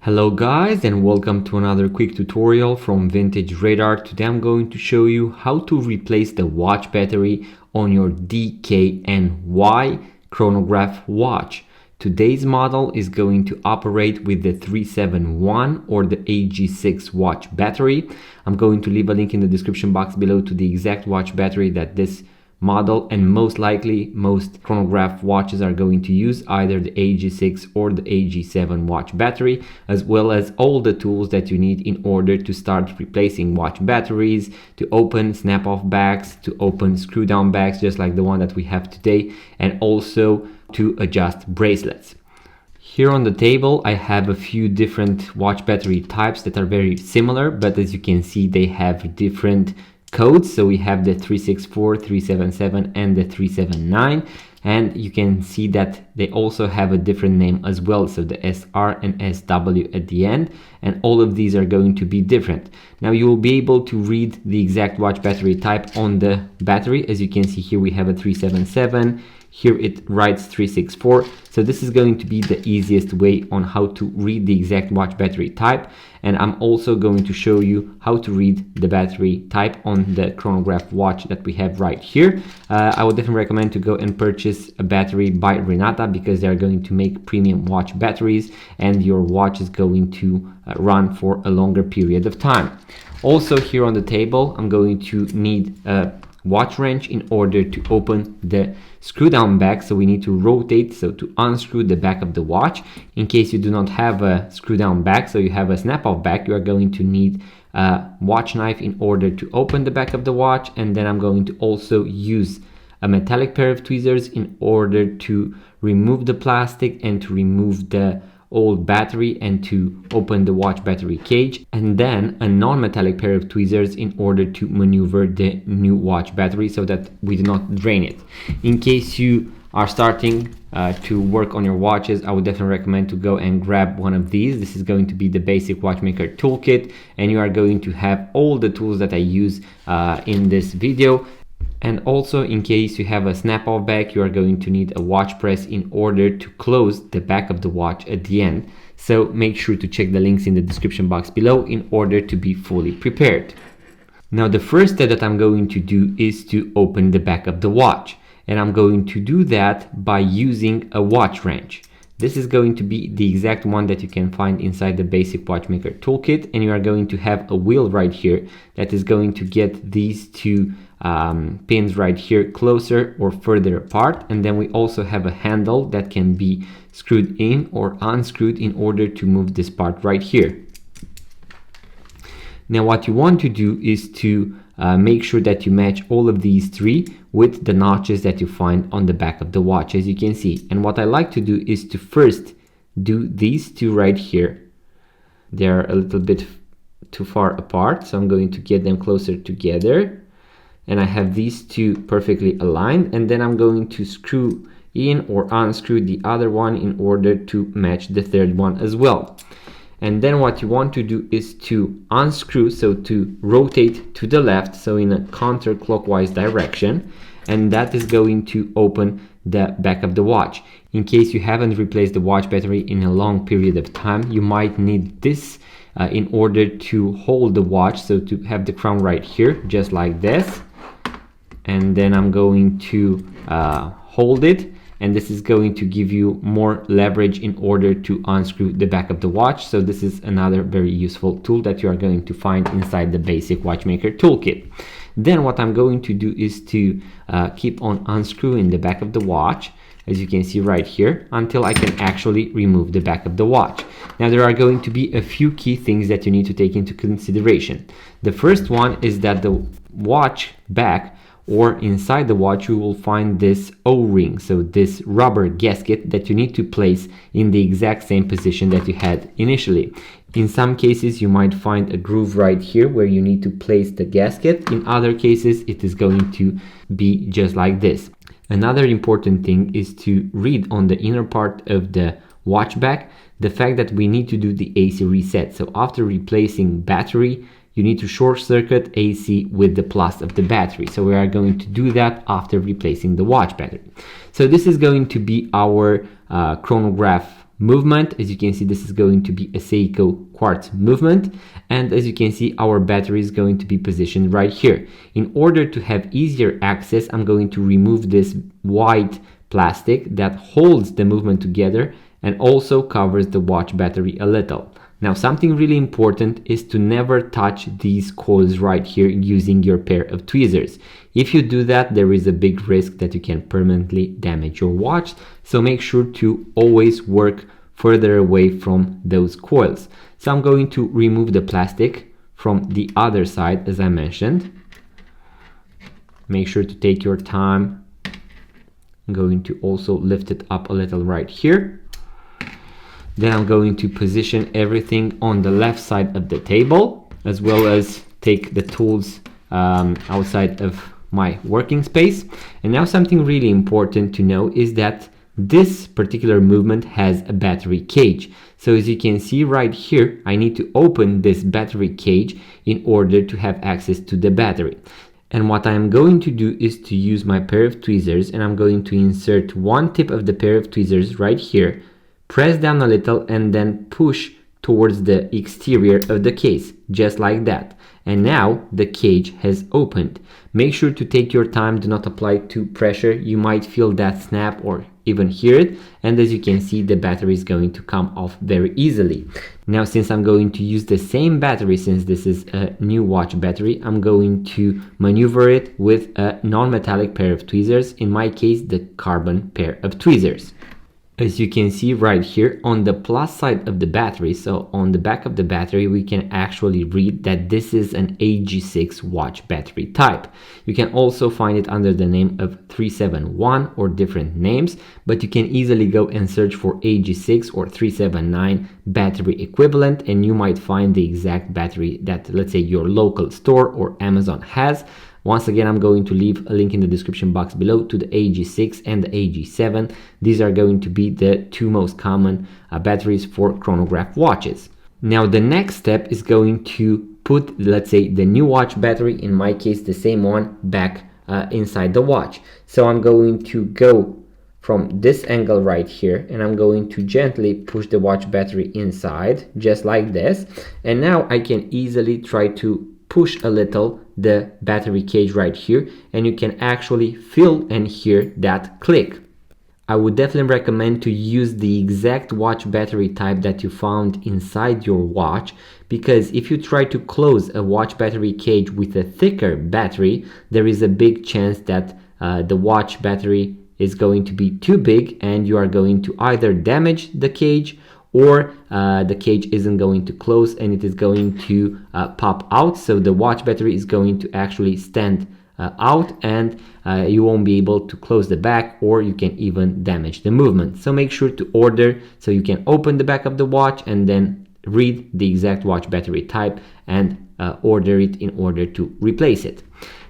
Hello guys, and welcome to another quick tutorial from Vintage Radar. Today I'm going to show you how to replace the watch battery on your DKNY Chronograph watch. Today's model is going to operate with the 371 or the AG6 watch battery. I'm going to leave a link in the description box below to the exact watch battery that this model and most likely most chronograph watches are going to use, either the AG6 or the AG7 watch battery, as well as all the tools that you need in order to start replacing watch batteries, to open snap-off bags, to open screw-down bags just like the one that we have today, and also to adjust bracelets. Here on the table I have a few different watch battery types that are very similar, but as you can see they have different codes. So we have the 364, 377 and the 379, and you can see that they also have a different name as well, so the SR and SW at the end, and all of these are going to be different. Now you will be able to read the exact watch battery type on the battery. As you can see here we have a 377, here it writes 364, so this is going to be the easiest way on how to read the exact watch battery type. And I'm also going to show you how to read the battery type on the chronograph watch that we have right here. I would definitely recommend to go and purchase a battery by Renata, because they are going to make premium watch batteries and your watch is going to run for a longer period of time. Also here on the table I'm going to need a watch wrench in order to open the screw down back. So we need to rotate, so to unscrew the back of the watch. In case you do not have a screw down back, so you have a snap off back, you are going to need a watch knife in order to open the back of the watch. And then I'm going to also use a metallic pair of tweezers in order to remove the plastic and to remove the old battery and to open the watch battery cage, and then a non-metallic pair of tweezers in order to maneuver the new watch battery so that we do not drain it. In case you are starting to work on your watches, I would definitely recommend to go and grab one of these. This is going to be the basic watchmaker toolkit, and you are going to have all the tools that I use in this video. And also, in case you have a snap-off back, you are going to need a watch press in order to close the back of the watch at the end. So make sure to check the links in the description box below in order to be fully prepared. Now the first step that I'm going to do is to open the back of the watch, and I'm going to do that by using a watch wrench. This is going to be the exact one that you can find inside the basic watchmaker toolkit, and you are going to have a wheel right here that is going to get these two pins right here closer or further apart. And then we also have a handle that can be screwed in or unscrewed in order to move this part right here. Now what you want to do is to make sure that you match all of these three with the notches that you find on the back of the watch, as you can see. And what I like to do is to first do these two right here. They're a little bit too far apart, so I'm going to get them closer together. And I have these two perfectly aligned, and then I'm going to screw in or unscrew the other one in order to match the third one as well. And then what you want to do is to unscrew, so to rotate to the left, so in a counterclockwise direction, and that is going to open the back of the watch. In case you haven't replaced the watch battery in a long period of time, you might need this in order to hold the watch, so to have the crown right here, just like this. And then I'm going to hold it, and this is going to give you more leverage in order to unscrew the back of the watch. So this is another very useful tool that you are going to find inside the basic watchmaker toolkit. Then what I'm going to do is to keep on unscrewing the back of the watch, as you can see right here, until I can actually remove the back of the watch. Now there are going to be a few key things that you need to take into consideration. The first one is that the watch back, or inside the watch, you will find this O-ring, so this rubber gasket that you need to place in the exact same position that you had initially. In some cases you might find a groove right here where you need to place the gasket. In other cases it is going to be just like this. Another important thing is to read on the inner part of the watch back the fact that we need to do the AC reset. So after replacing battery, you need to short circuit AC with the plus of the battery. So we are going to do that after replacing the watch battery. So this is going to be our chronograph movement. As you can see, this is going to be a Seiko quartz movement, and as you can see, our battery is going to be positioned right here. In order to have easier access, I'm going to remove this white plastic that holds the movement together and also covers the watch battery a little. Now, something really important is to never touch these coils right here using your pair of tweezers. If you do that, there is a big risk that you can permanently damage your watch. So make sure to always work further away from those coils. So I'm going to remove the plastic from the other side, as I mentioned. Make sure to take your time. I'm going to also lift it up a little right here. Then I'm going to position everything on the left side of the table, as well as take the tools outside of my working space. And now something really important to know is that this particular movement has a battery cage. So as you can see right here, I need to open this battery cage in order to have access to the battery. And what I'm going to do is to use my pair of tweezers, and I'm going to insert one tip of the pair of tweezers right here, press down a little, and then push towards the exterior of the case, just like that. And now the cage has opened. Make sure to take your time, do not apply too pressure. You might feel that snap or even hear it. And as you can see, the battery is going to come off very easily. Now, since I'm going to use the same battery, since this is a new watch battery, I'm going to maneuver it with a non-metallic pair of tweezers, in my case, the carbon pair of tweezers. As you can see right here on the plus side of the battery, so on the back of the battery, we can actually read that this is an AG6 watch battery type. You can also find it under the name of 371 or different names, but you can easily go and search for AG6 or 379 battery equivalent, and you might find the exact battery that, let's say, your local store or Amazon has. Once again, I'm going to leave a link in the description box below to the AG6 and the AG7. These are going to be the two most common batteries for chronograph watches. Now, the next step is going to put, let's say, the new watch battery, in my case, the same one, back inside the watch. So I'm going to go from this angle right here, and I'm going to gently push the watch battery inside, just like this. And now I can easily try to push a little the battery cage right here, and you can actually feel and hear that click. I would definitely recommend to use the exact watch battery type that you found inside your watch, because if you try to close a watch battery cage with a thicker battery, there is a big chance that the watch battery is going to be too big, and you are going to either damage the cage, or the cage isn't going to close and it is going to pop out. So the watch battery is going to actually stand out, and you won't be able to close the back, or you can even damage the movement. So make sure to order so you can open the back of the watch and then read the exact watch battery type and order it in order to replace it.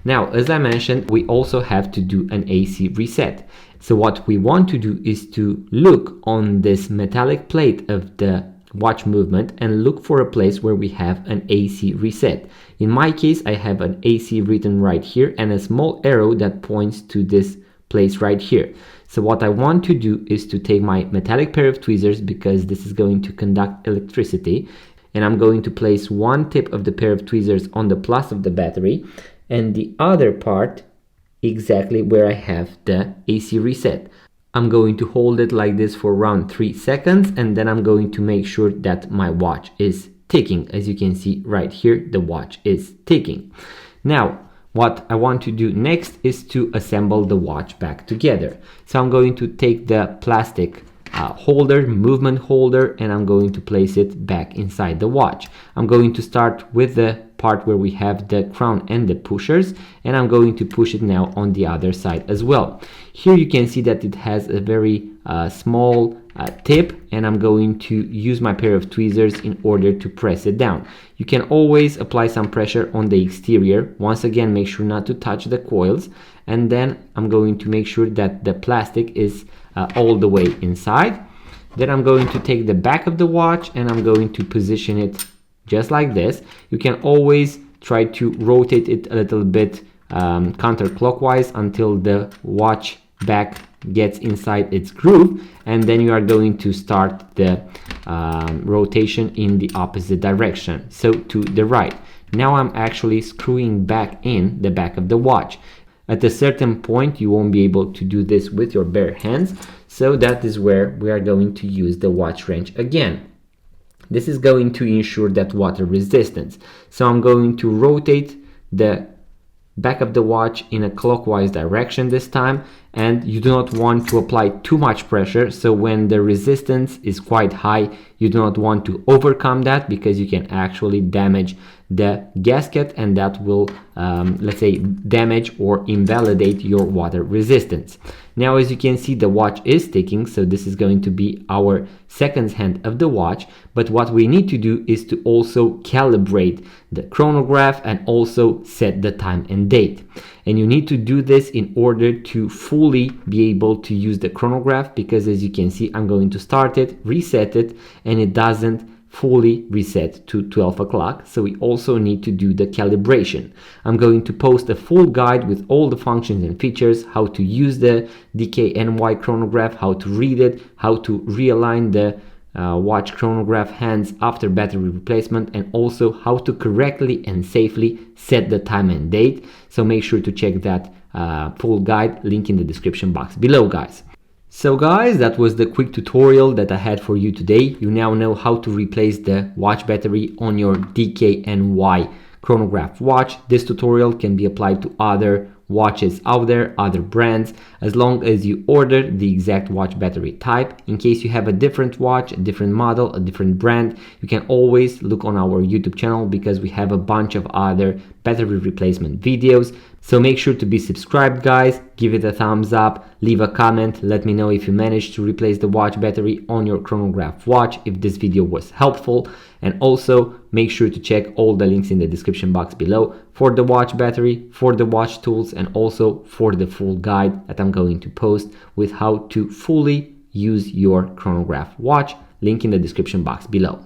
Now, as I mentioned, we also have to do an AC reset. So what we want to do is to look on this metallic plate of the watch movement and look for a place where we have an AC reset. In my case, I have an AC written right here and a small arrow that points to this place right here. So what I want to do is to take my metallic pair of tweezers, because this is going to conduct electricity, and I'm going to place one tip of the pair of tweezers on the plus of the battery and the other part exactly where I have the AC reset. I'm going to hold it like this for around 3 seconds, and then I'm going to make sure that my watch is ticking. As you can see right here, the watch is ticking. Now, what I want to do next is to assemble the watch back together. So I'm going to take the plastic holder, movement holder, and I'm going to place it back inside the watch. I'm going to start with the part where we have the crown and the pushers, and I'm going to push it now on the other side as well. Here you can see that it has a very small tip, and I'm going to use my pair of tweezers in order to press it down. You can always apply some pressure on the exterior. Once again, make sure not to touch the coils, and then I'm going to make sure that the plastic is all the way inside. Then I'm going to take the back of the watch and I'm going to position it just like this. You can always try to rotate it a little bit counterclockwise until the watch back gets inside its groove, and then you are going to start the rotation in the opposite direction, so to the right. Now I'm actually screwing back in the back of the watch. At a certain point you won't be able to do this with your bare hands, so that is where we are going to use the watch wrench again. This is going to ensure that water resistance. So I'm going to rotate the back of the watch in a clockwise direction this time, and you do not want to apply too much pressure. So when the resistance is quite high, you do not want to overcome that, because you can actually damage the gasket, and that will let's say damage or invalidate your water resistance. Now, as you can see, the watch is ticking, so this is going to be our seconds hand of the watch. But what we need to do is to also calibrate the chronograph and also set the time and date. And you need to do this in order to fully be able to use the chronograph, because as you can see, I'm going to start it, reset it, and it doesn't fully reset to 12 o'clock. So we also need to do the calibration. I'm going to post a full guide with all the functions and features, how to use the DKNY chronograph, how to read it, how to realign the watch chronograph hands after battery replacement, and also how to correctly and safely set the time and date. So make sure to check that full guide, link in the description box below, guys. So guys, that was the quick tutorial that I had for you today. You now know how to replace the watch battery on your DKNY chronograph watch. This tutorial can be applied to other watches out there, other brands, as long as you order the exact watch battery type. In case you have a different watch, a different model, a different brand, you can always look on our YouTube channel, because we have a bunch of other battery replacement videos. So make sure to be subscribed, guys. Give it a thumbs up, leave a comment, let me know if you managed to replace the watch battery on your chronograph watch, if this video was helpful. And also make sure to check all the links in the description box below for the watch battery, for the watch tools, and also for the full guide that I'm going to post with how to fully use your chronograph watch. Link in the description box below.